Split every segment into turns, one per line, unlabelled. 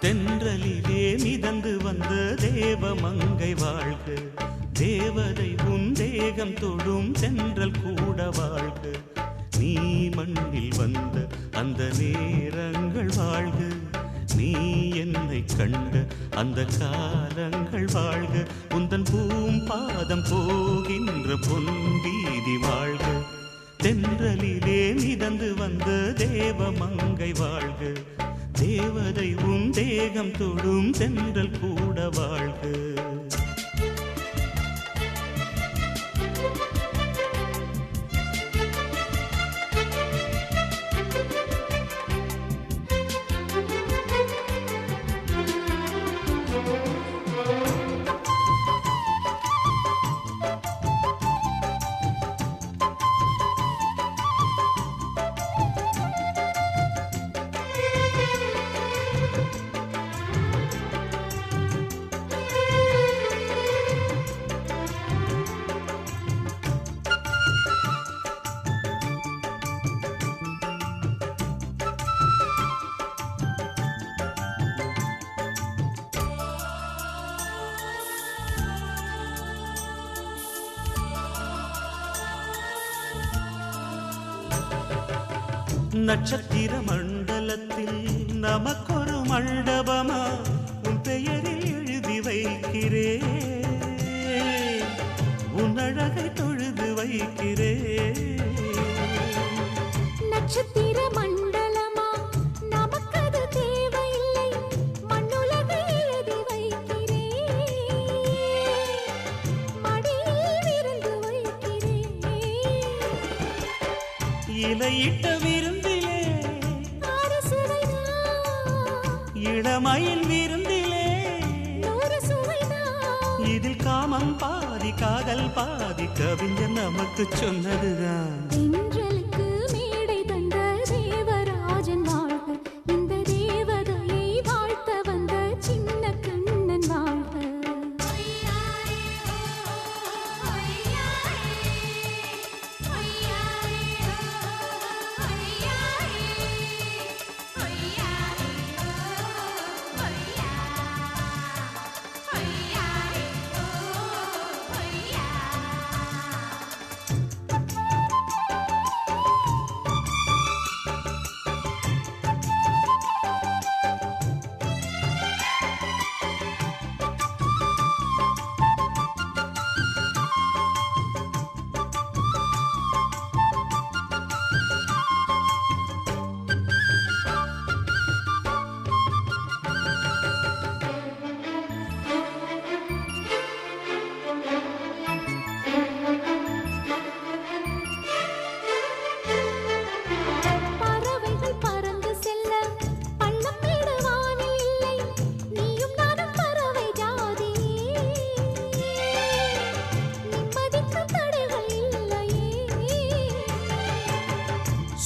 தென்றலிலே மிதந்து வந்த தேவமங்கை வாழ்க, தேவதை உன் தேகம் தொடும் தென்றல் கூட வாழ்க. நீ மண்ணில் வந்த அந்த நேரங்கள் வாழ்க, நீ என்னை கண்ட அந்த காலங்கள் வாழ்க. உந்தன் பூம்பாதம் போகின்ற பொன் வீதி வாழ்க. தென்றலிலே மிதந்து வந்த தேவமங்கை வாழ்க, தேவதை உன் தேகம் தொடும் தென்றல் கூட வாழ்க. நட்சத்திர மண்டலத்தில் நமக்கொரு மண்டபமா உன் பெயரில் எழுதி வைக்கிறே, உன் அழகை தொழுது வைக்கிறே.
நட்சத்திர மண்டலமா நமக்கது தேவையில்லை, மண்ணுலகை எழுதி வைக்கிறே, மடியில் விருந்து வைக்கிறே.
இலையிட்ட விருந்திலே இளமயில் விருந்திலே இதில் காமம் பாதி காதல் பாதி கவிஞர் நமக்கு சொன்னதுதான்.
தென்றலுக்கு மேடை தந்த தேவராஜன் வாழ்க, இந்த தேவதையை வாழ்த்த வந்த சின்ன கண்ணன் வாழ்க.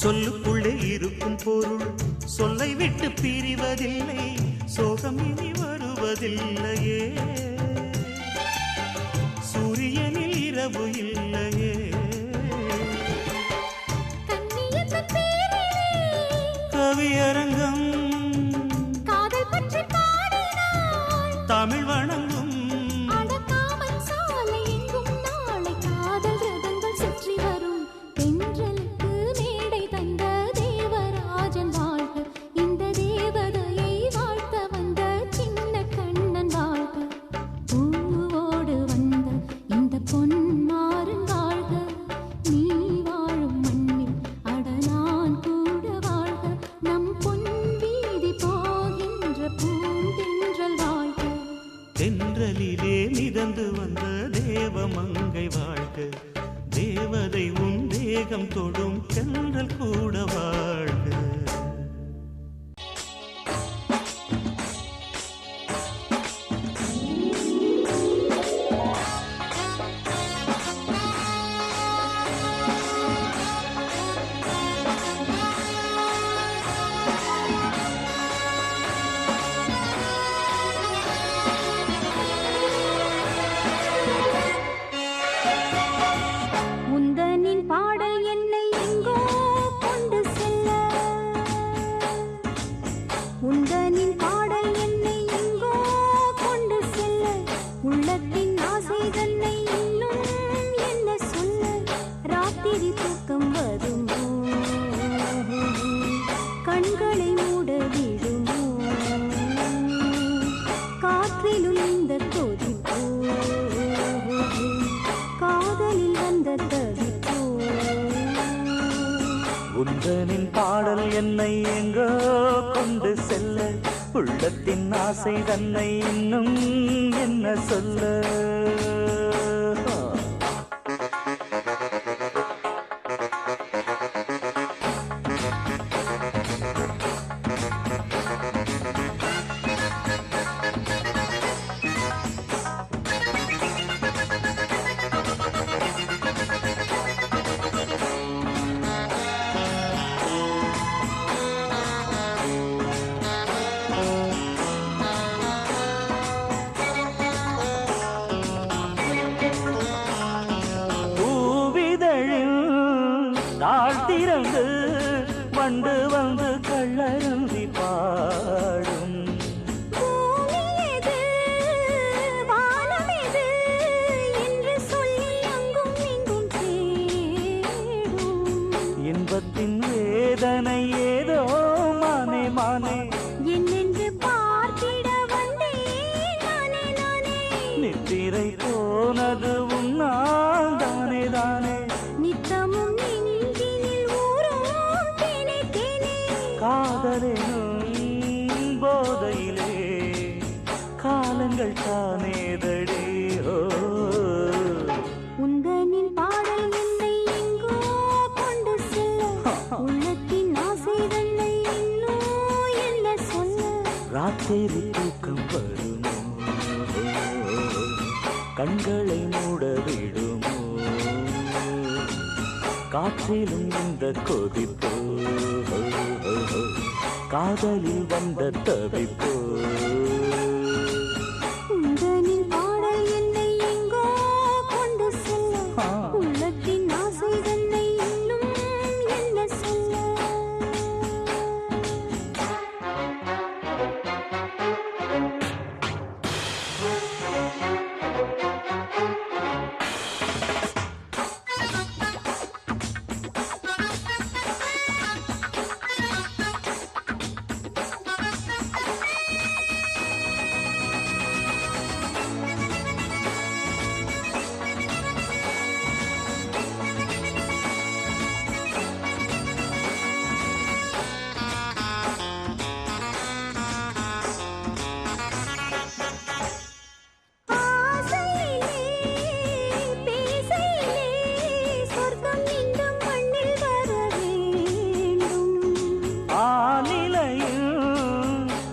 சொல்லுக்குள்ளே இருக்கும் பொருள் சொல்லை விட்டு பிரிவதில்லை, சோகம் இனி வருவதில்லையே. சூரியனில் இரவு இல்லையே. கவியரங்கம் தமிழ் வணங்கும் தென்றலிலே மிதந்து வந்த தேவமங்கை வாழ்க, தேவதை உன் தேகம் தொடும் தென்றல் கூட வாழ்க.
பாடல் என்னை எங்கோ கொண்டு செல்ல ராத்திரி தூக்கம் வருமோ கண்களை மூட விடுமோ காற்றிலும் இந்த கொதிப்போ காதலில் வந்த தவிப்போ
உந்தனின் பாடல் என்னை எங்கோ கொண்டு செல்ல உள்ளத்தின் ஆசை தன்னை இன்னும் என்ன சொல்ல திறந்து வண்டு வந்து கள்ளருந்தி பாடும் இன்பத்தின் வேதனை ஏதோ மானே மானே
என்னென்று பார்த்திட வந்தேன் நானே நானே
நித்திரை போனது உன்னால் தானே தானே
நித்தமும்
காதலினும் போதையிலே காலங்கள் தானேதடி
உந்தனின் பாடல் என்னை எங்கோ கொண்டு செல்ல உள்ளத்தின் ஆசை தன்னை இன்னும் என்ன சொல்ல
ராத்திரி தூக்கம் வருமோ கண்களை மூட விடுமோ காற்றிலும் இந்த கொதிப்போ காதலில் வந்த தவிப்போ
உந்தனின் பாடல் என்னை எங்கோ கொண்டு செல்ல உள்ளத்தின் ஆசை தன்னை இன்னும் என்ன சொல்ல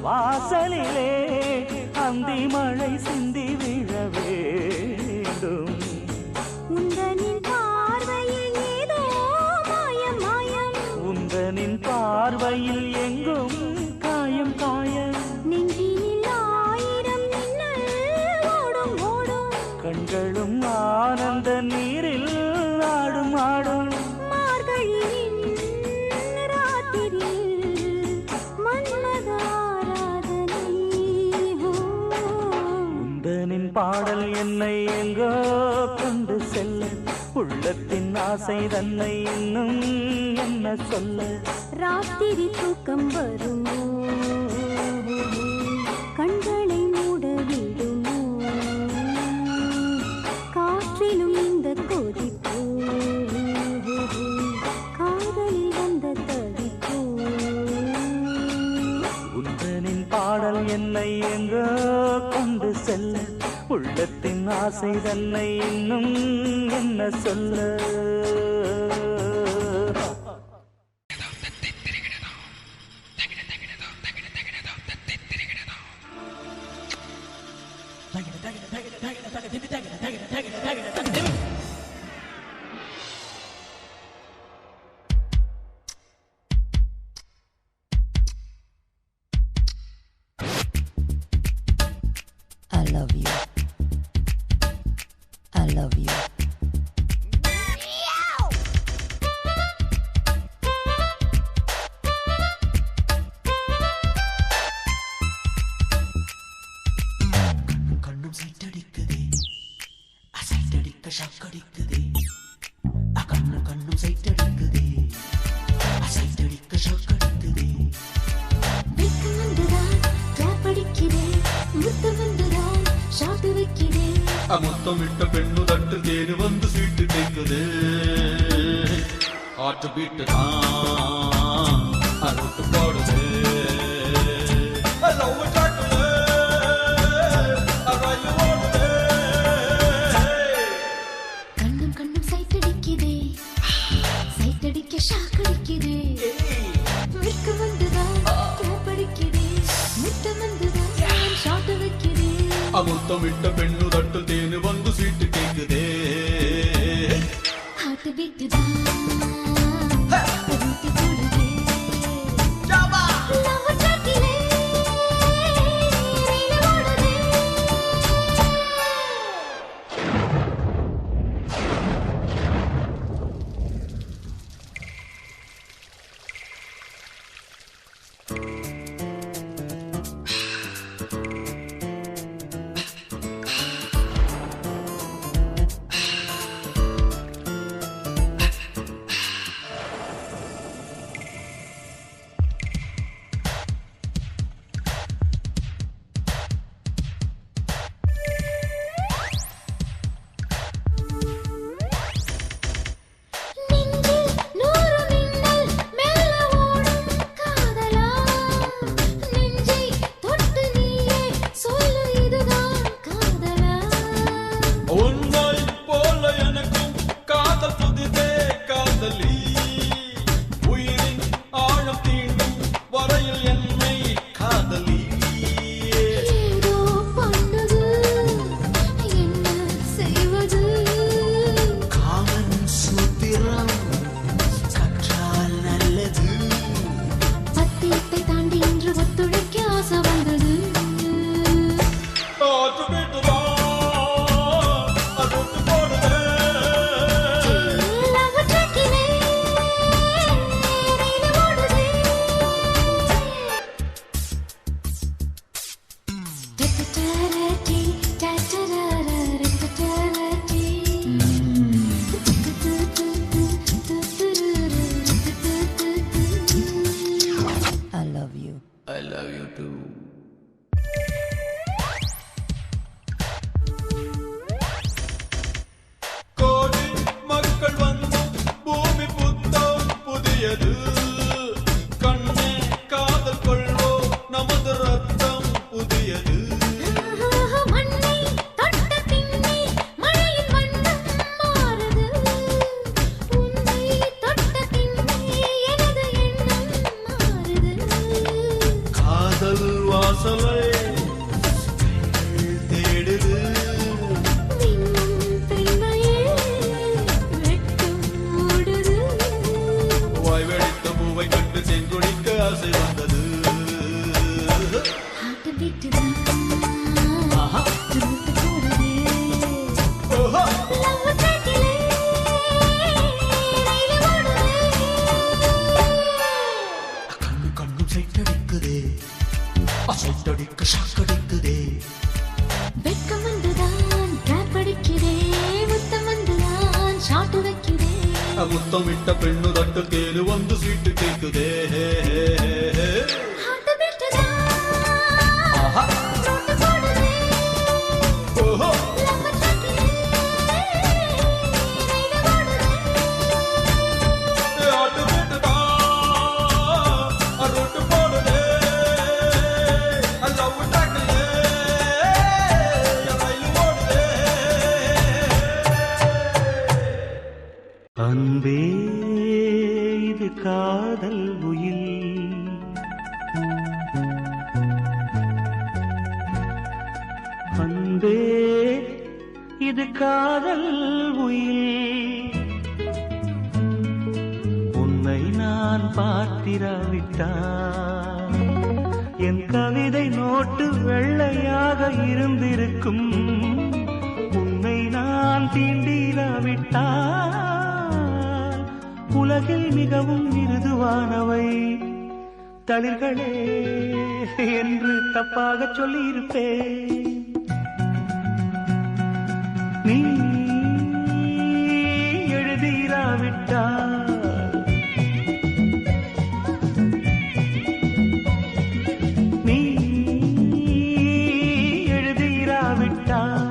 வாசலிலே அந்தி மழை சிந்தி விழ வேண்டும்
உந்தனின் பார்வையில் ஏதோ மாயம் மாயம்
உந்தனின் பார்வையில் எங்கும் காயம் காயம்
நெஞ்சினில் ஆயிரம் மின்னல் ஓடும் ஓடும்
கண்களும் ஆனந்த நீரில் ஆடும் ஆடும்
மார்கழியின் ராத்திரியில்
உந்தனின் பாடல் என்னை எங்கோ கொண்டு செல்ல உள்ளத்தின் ஆசை தன்னை இன்னும் என்ன சொல்ல
ராத்திரி தூக்கம் வருமோ கண்களை மூட விடுமோ காற்றிலும் இந்த கொதிப்போ காதலில் வந்த தவிப்போ
உந்தனின் பாடல் என்னை எங்கோ கொண்டு செல்ல உள்ளத்தின் ஆசை தன்னை இன்னும் என்ன சொல்ல
I love you. I love you.
முத்தமிட்ட பெண்ணு தட்டு தேனு வந்து சீட்டு கேட்குது ஆட்டு பீட்டு தான் அறுத்து போடுது
கண்ணும் கண்ணும் சைட்டடிக்குதே சைட்டடிக்க ஷாக்கடிக்குதே மிக்க வந்துதான் படிக்குதே மித்த வந்துதான் ஷாட் வைக்குதே
முத்தமிட்ட பெண்ணு தட்டு தேனு வந்து சீட்டு கேட்குதே
ஹார்ட் பீட் தான் ரூட் போடுதே லவ் ட்ராக்கிலே ரீல் ஓடுதே
I love you too. கோடி மக்கள் வந்து பூமி புத்தம் புதியது கண்ணே காதல் கொள்வோ நமது ரத்தம் புதியது
மண்ணை தொட்ட பின்னே மழையின் வண்ணம் மாறுது உன்னை தொட்ட பின்னே எனது எண்ணம் மாறுது
காதல் வாசலை தேடுது
மின்னும் பெண்மையே வெட்கம் மூடுது
வாய் வெடித்த பூவை கண்டு செங்குடிக்க ஆசை வந்தது
ஹார்ட் பீட் தான் ரூட் போடுதே
ஓஹோ
லவ் ட்ராக்கிலே ரயில் ஓடுதே
கண்ணு கண்ணும் சைட்டடிக்குதே அசைட்டடிக்க ஷாக்கடிக்குதே
வெட்கம் வந்துதான் ட்ராப் அடிக்கிறே முத்தம் வந்துதான் ஷாட் வைக்கிறே
முத்தமிட்ட பெண்ணு தட்டு தேனு வந்து சீட்டு கேட்குதே
ஹார்ட் பீட் தான்
ஆஹா
ரூட் போடுதே
ஓஹோ
லவ் ட்ராக்கிலே ரயில் ஓடுதே
ஆட்டு வீட்டு தான் அருட்டு போடுதே லவ் டாக்கிலே ரயில் ஓடுதே
அன்பே இது காதல் உயில் அன்பே இது காதல் உயில் உன்னை நான் பார்த்திராவிட்டால் என் கவிதை நோட்டு வெள்ளையாக இருந்திருக்கும் உன்னை நான் தீண்டிராவிட்டால் உலகில் மிகவும் மிருதுவானவை தளிர்களே என்று தப்பாக சொல்லியிருப்பேன் நீ எழுதிராவிட்டால் நீ எழுதிராவிட்டால்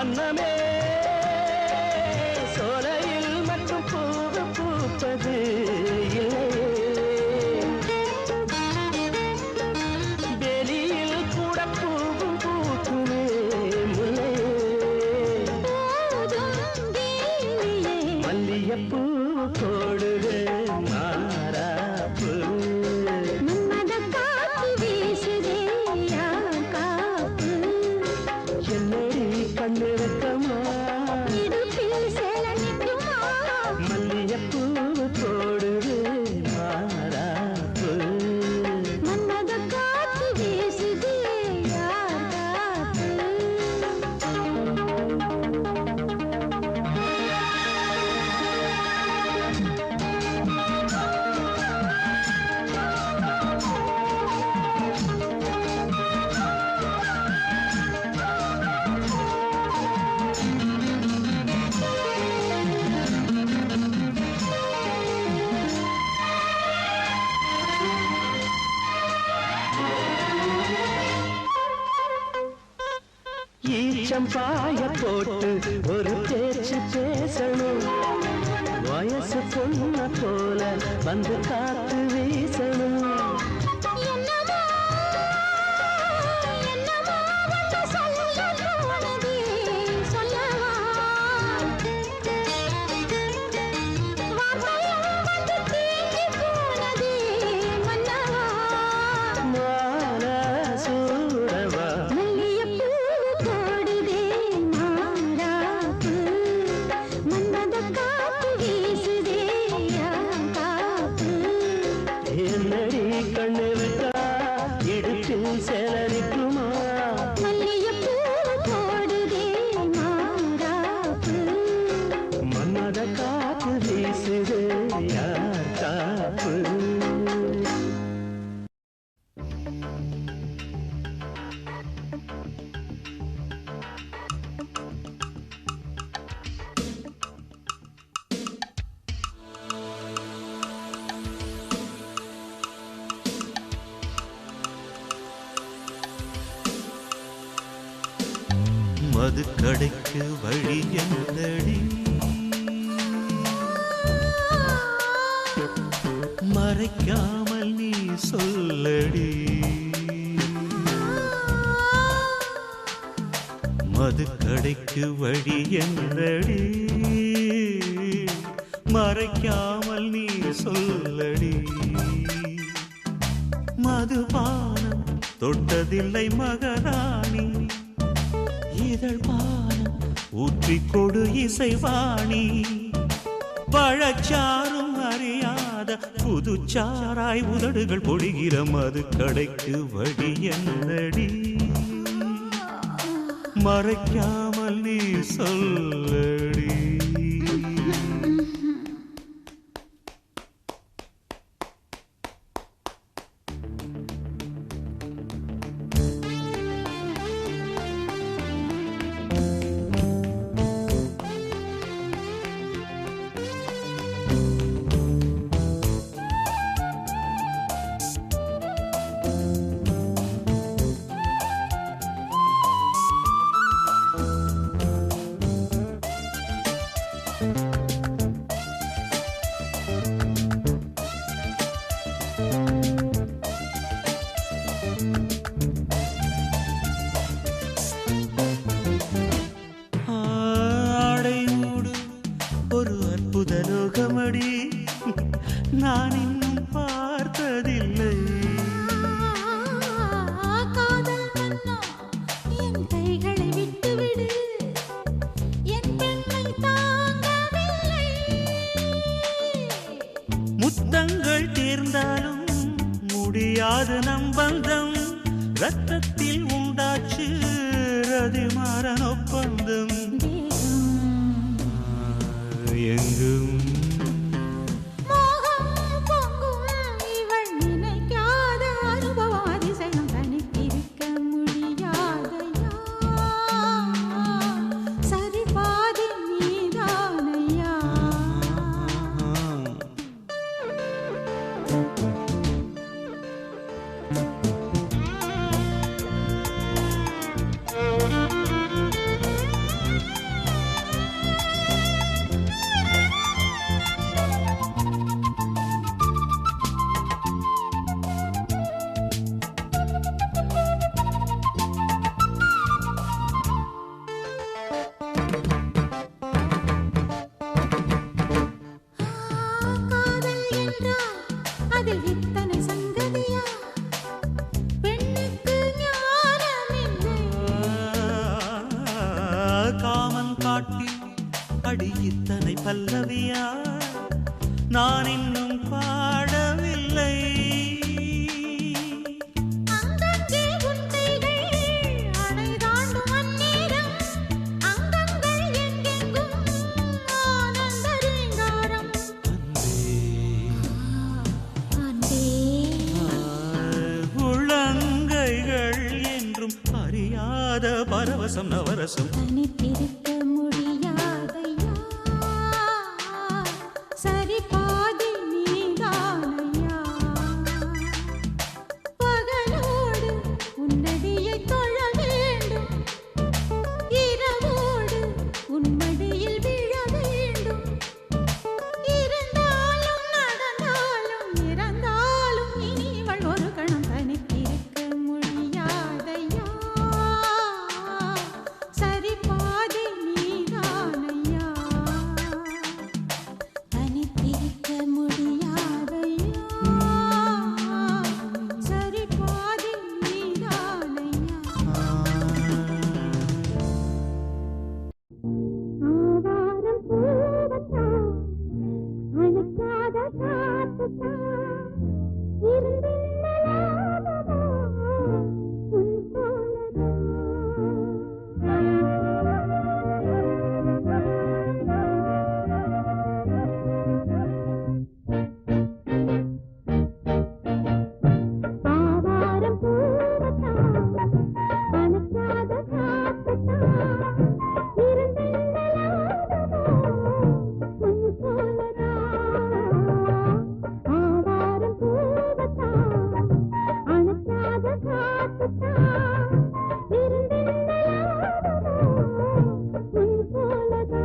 அன்னமே சோலையில் மட்டும் பூவு பூப்பது வெளியில் கூட பூவும் பூக்குமே முல்லையே மல்லியப்பூ போடுது மாறாப்பு என்னடி கண்ணு வைக்கமா மல்லியப்பூ போடுது மாறாப்பு ஈச்சம்பாய போட்டு ஒரு பேச்சு பேசணும் வயசு பொண்ண போல வந்து காத்து வீசணும் என்னடி கண்ணு வைத்தா இடுப்பில் சேலரிக்குமா மன்மத காத்து வீசுது யார் காப்பு
மதுக்கடைக்கு வழி என்னடி மறைக்காமல் நீ சொல்லடி மதுக்கடைக்கு வழி என்னடி மறைக்காமல் நீ சொல்லடி மதுபானம் தொட்டதில்லை மகாராணி இதழ் பானம் ஊற்றிக்கொடு இசைவாணி பழச்சாரும் அறியாத புதுச்சாராய் உதடுகள் பொழிகிற மதுக்கடைக்கு வழி என்னடி மறைக்காமல் நீ சொல்லடி அற்புதலோகமடி நான் இன்னும் பார்த்ததில்லை
காதல் மன்னா என் கைகளை விட்டுவிடு என் பெண்மை தாங்கவில்லை
முத்தங்கள் தேர்ந்தாலும் முடியாது நம் பந்தம் ரத்தத்தில் உண்டாச்சு ரதிமாறன் ஒப்பந்தம் எங்கும் அடி இத்தனை பல்லவியா நான் இன்னும் பாடவில்லை.
அங்கங்கே உன்னைகள் அணை தாண்டும் அந்நேரம் அங்கங்கள் எங்கெங்கும் ஆனந்த ரீங்காரம். அன்பே
உள்ளங்கைகள் என்றும் அறியாத பரவசம் நவரசம்.
தனித்திருக்க முடியாதையா சரி பாதி நீதானையா. பகலோடு உன்னடியை தொழ வேண்டும் இரவோடு உன்மடியில் விழ வேண்டும். இருந்தாலும் நடந்தாலும் இறந்தாலும் இனிவள் ஒரு கணம் தனித்திருக்க முடியாதையா சரி பாதி நீதானையா. தனித்திருக்க முடியாதையா சரி பாதி நீதானையா. ஆவாரம் பூவத்தான் அழைக்காத காத்துத்தான் இருந்தில்லாததா உன் ஆவாரம் பூவத்தான் அழைக்காத காத்துத்தான் இருந்தில்லாததா உன் போலதா. ஆவாரம் பூவத்தான் அழைக்காத காத்துத்தான் இருந்தில்லாததா உன் போலதா.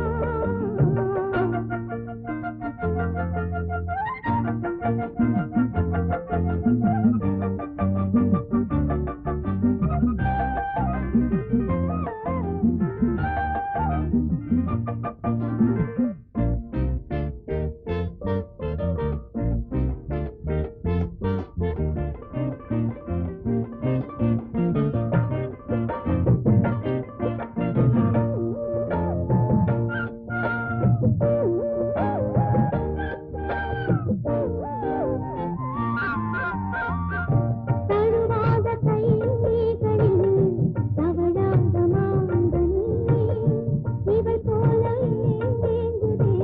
தழுவாத கைகளில் தவழாத மாங்கனி இவை போல ஏங்குதே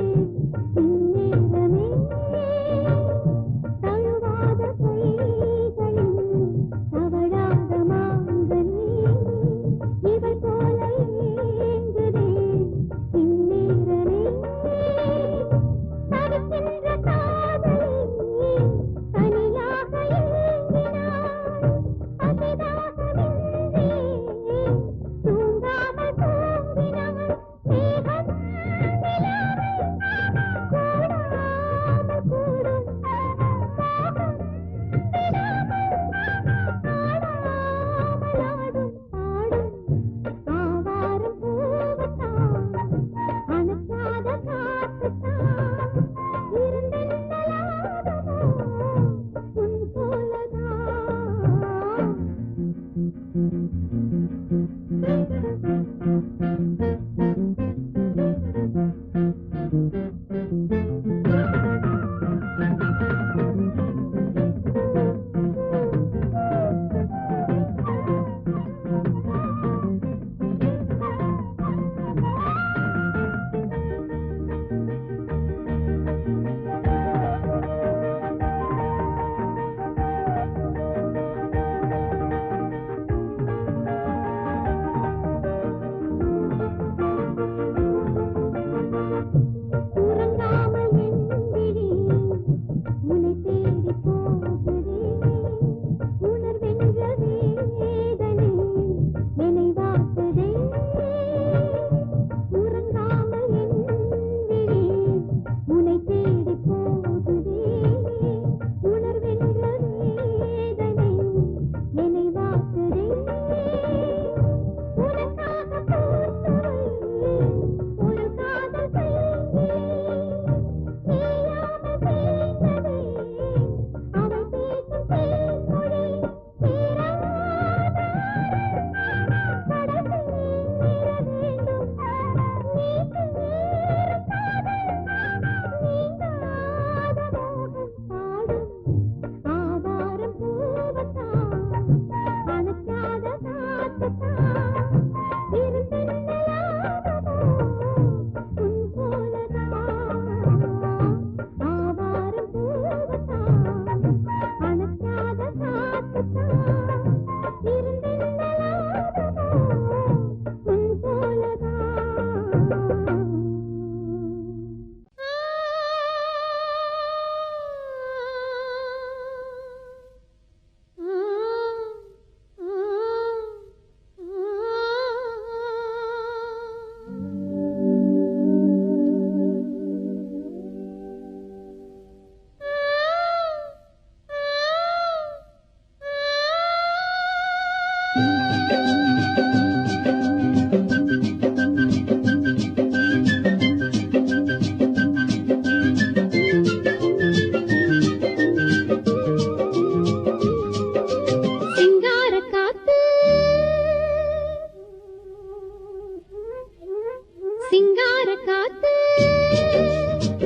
சிங்கார காத்து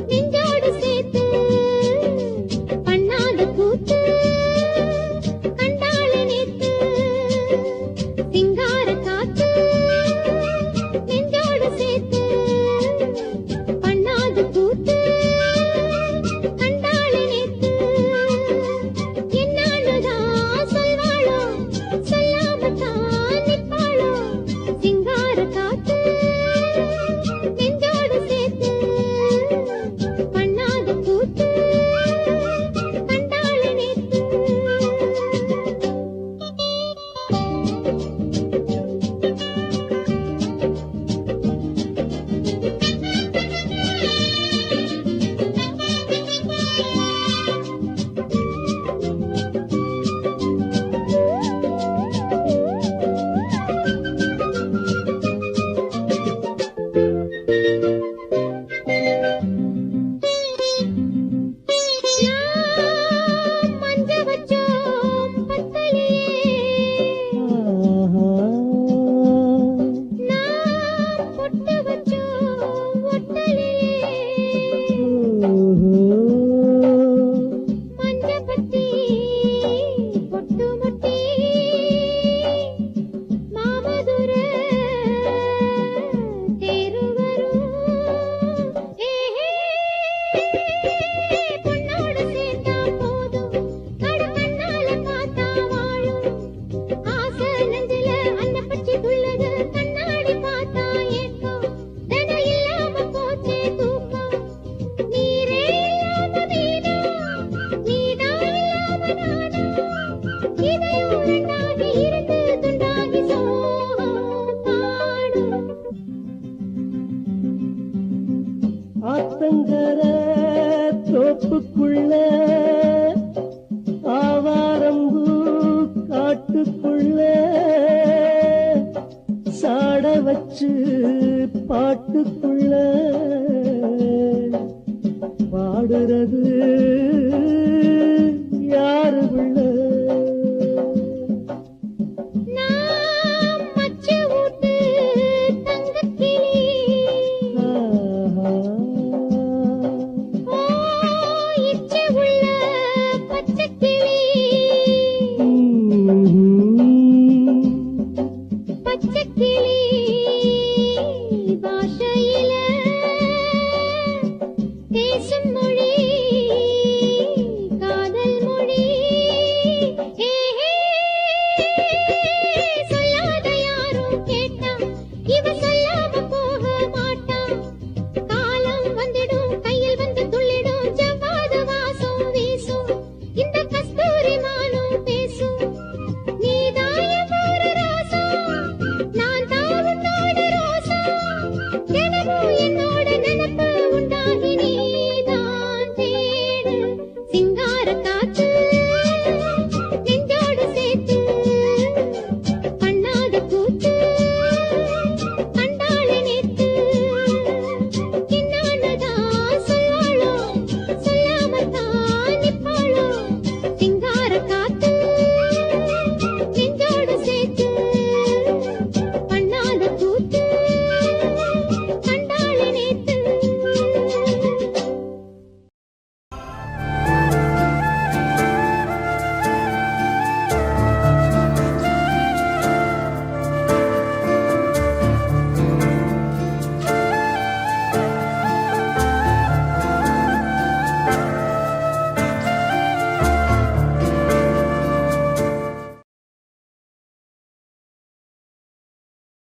நெஞ்சோடு சேர்த்து பண்ணாத கூத்து கண்டாளி நேத்து சிங்கார காத்து நெஞ்சோடு சேர்த்து பண்ணாத கூத்து கண்டாளி நேத்து என்னாலுதான் சொல்வாளோ சொல்லாமத்தான் நிற்பாளோ சிங்கார காத்து நெஞ்சோடு சேர்த்து பண்ணாத கூத்து கண்டாளி நேத்து மஞ்ச வச்சோம் பத்தலியே நான் பொட்டு வச்சோம் ஒட்டலியே மஞ்ச பத்தி பொட்டு முட்டி மாமதுர தேரு வரும் பொண்ணோடு சேர்ந்தா போதும் கடு கண்ணால காத்தா வாழும் ஆசை நெஞ்சில அன்ன பச்சி துள்ளது கண்ணாடி பார்த்தா ஏக்கம் தன இல்லாம போச்சே தூக்கம் நீரே இல்லாம நீதான் இல்லாம நானா இதையும் ரெண்டாகி இருந்து துண்டாகி சோகம் பாடும்
ஆத்தங்கர தோப்புக்குள்ள ஆவாரம்பூ காட்டுக்குள்ள சாட வச்சு பாட்டுக்குள்ள பாடுறது